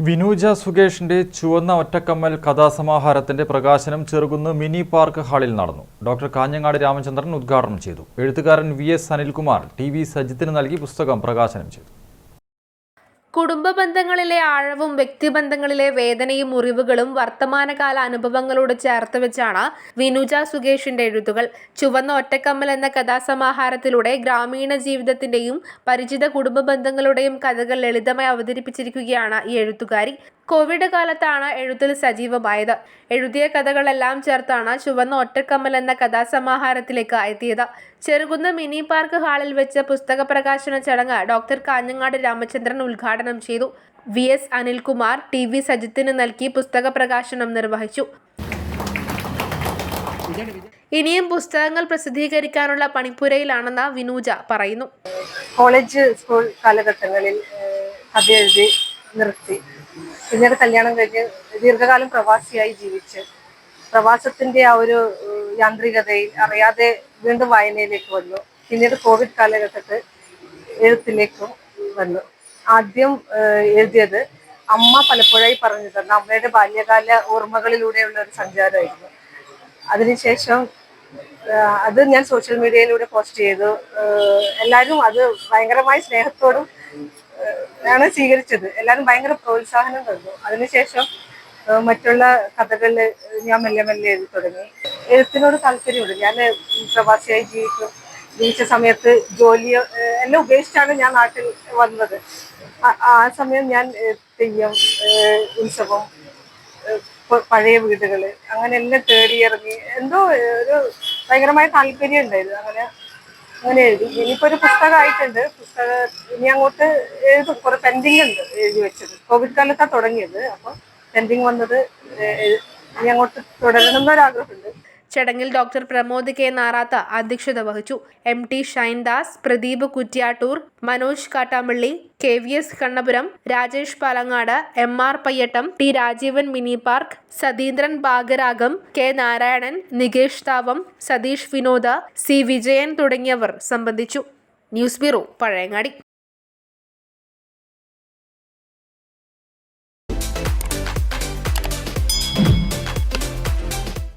വിനൂജ സുകേഷിന്റെ ചുവന്ന ഒറ്റക്കമ്മൽ കഥാസമാഹാരത്തിന്റെ പ്രകാശനം Cherukunnu mini park ഹാളിൽ നടന്നു. ഡോക്ടർ കാഞ്ഞങ്ങാട് രാമചന്ദ്രൻ ഉദ്ഘാടനം ചെയ്തു. എഴുത്തുകാരൻ VS അനിൽകുമാർ TV സജിത്തിന് നൽകി പുസ്തകം പ്രകാശനം ചെയ്തു. കുടുംബ ബന്ധങ്ങളിലെ ആഴവും വ്യക്തിബന്ധങ്ങളിലെ വേദനയും മുറിവുകളും വർത്തമാനകാല അനുഭവങ്ങളോട് ചേർത്ത് വെച്ചാണ് വിനൂജ സുകേഷിന്റെ എഴുത്തുകൾ. ചുവന്ന ഒറ്റക്കമ്മൽ എന്ന കഥാസമാഹാരത്തിലൂടെ ഗ്രാമീണ ജീവിതത്തിന്റെയും പരിചിത കുടുംബ ബന്ധങ്ങളുടെയും കഥകൾ ലളിതമായി അവതരിപ്പിച്ചിരിക്കുകയാണ് ഈ എഴുത്തുകാരി. കോവിഡ് കാലത്താണ് എഴുത്തിൽ സജീവമായത്. എഴുതിയ കഥകളെല്ലാം ചേർത്താണ് ചുവന്ന ഒറ്റക്കമ്മൽ എന്ന കഥാസമാഹാരത്തിലേക്ക് എത്തിയത്. ചെറുകുന്ന് മിനി പാർക്ക് ഹാളിൽ വെച്ച് പുസ്തക പ്രകാശന ചടങ്ങ് ഡോക്ടർ കാഞ്ഞങ്ങാട് രാമചന്ദ്രൻ ഉദ്ഘാടനം ചെയ്തു. VS അനിൽകുമാർ TV സജിത്തിന് നൽകി പുസ്തക പ്രകാശനം നിർവഹിച്ചു. ഇനിയും പുസ്തകങ്ങൾ പ്രസിദ്ധീകരിക്കാനുള്ള പണിപ്പുരയിലാണെന്ന് വിനൂജ പറയുന്നു. കോളേജ് സ്കൂൾ കാലഘട്ടങ്ങളിൽ കഥ എഴുതി നിർത്തി. പിന്നീട് കല്യാണം കഴിഞ്ഞ് ദീർഘകാലം പ്രവാസിയായി ജീവിച്ച് പ്രവാസത്തിന്റെ ആ ഒരു യാന്ത്രികതയിൽ അറിയാതെ വീണ്ടും വായനയിലേക്ക് വന്നു. പിന്നീട് കോവിഡ് കാലഘട്ടത്തിൽ എഴുത്തിലേക്കും വന്നു. ആദ്യം എഴുതിയത് അമ്മ പലപ്പോഴായി പറഞ്ഞു തന്ന അമ്മയുടെ ബാല്യകാല ഓർമ്മകളിലൂടെയുള്ള ഒരു സഞ്ചാരമായിരുന്നു. അതിനുശേഷം അത് ഞാൻ സോഷ്യൽ മീഡിയയിലൂടെ പോസ്റ്റ് ചെയ്തു. എല്ലാവരും അത് ഭയങ്കരമായ സ്നേഹത്തോടും ആണ് സ്വീകരിച്ചത്. എല്ലാവരും ഭയങ്കര പ്രോത്സാഹനം തന്നു. അതിനുശേഷം മറ്റുള്ള കഥകളിൽ ഞാൻ മെല്ലെ മെല്ലെ എഴുതി തുടങ്ങി. എഴുത്തിനോട് താല്പര്യമുണ്ട്. ഞാൻ പ്രവാസിയായി ജീവിച്ച സമയത്ത് ജോലിയോ എല്ലാം ഉപേക്ഷിച്ചാണ് ഞാൻ നാട്ടിൽ വന്നത്. ആ സമയം ഞാൻ തെയ്യം, ഉത്സവം, പഴയ വീടുകള് അങ്ങനെ എല്ലാം തേടിയിറങ്ങി. എന്തോ ഒരു ഭയങ്കരമായ താല്പര്യം ഉണ്ടായിരുന്നു. അങ്ങനെ എഴുതി. ഇനിയിപ്പോ ഒരു പുസ്തകമായിട്ടുണ്ട്. ഇനി അങ്ങോട്ട് എഴുതും. കുറെ പെൻഡിങ് ഉണ്ട് എഴുതി വെച്ചത്. കോവിഡ് കാലത്താണ് തുടങ്ങിയത്. അപ്പൊ പെൻഡിങ് വന്നത് ഇനി അങ്ങോട്ട് തുടരണമെന്നൊരാഗ്രഹമുണ്ട്. ചടങ്ങിൽ ഡോക്ടർ പ്രമോദ് K. നാറാത്ത അധ്യക്ഷത വഹിച്ചു. MT Shaindas, Pradeep Kuttiattoor, Manoj Kattampally, KVS Kannapuram, Rajesh Palangad, MR Payyattam, T. Rajeevan mini park, Satheendran ഭാഗരാഗം, K. നാരായണൻ, നികേഷ് താവം, സതീഷ് വിനോദ, C. വിജയൻ തുടങ്ങിയവർ സംബന്ധിച്ചു. News bureau, Pazhayangadi.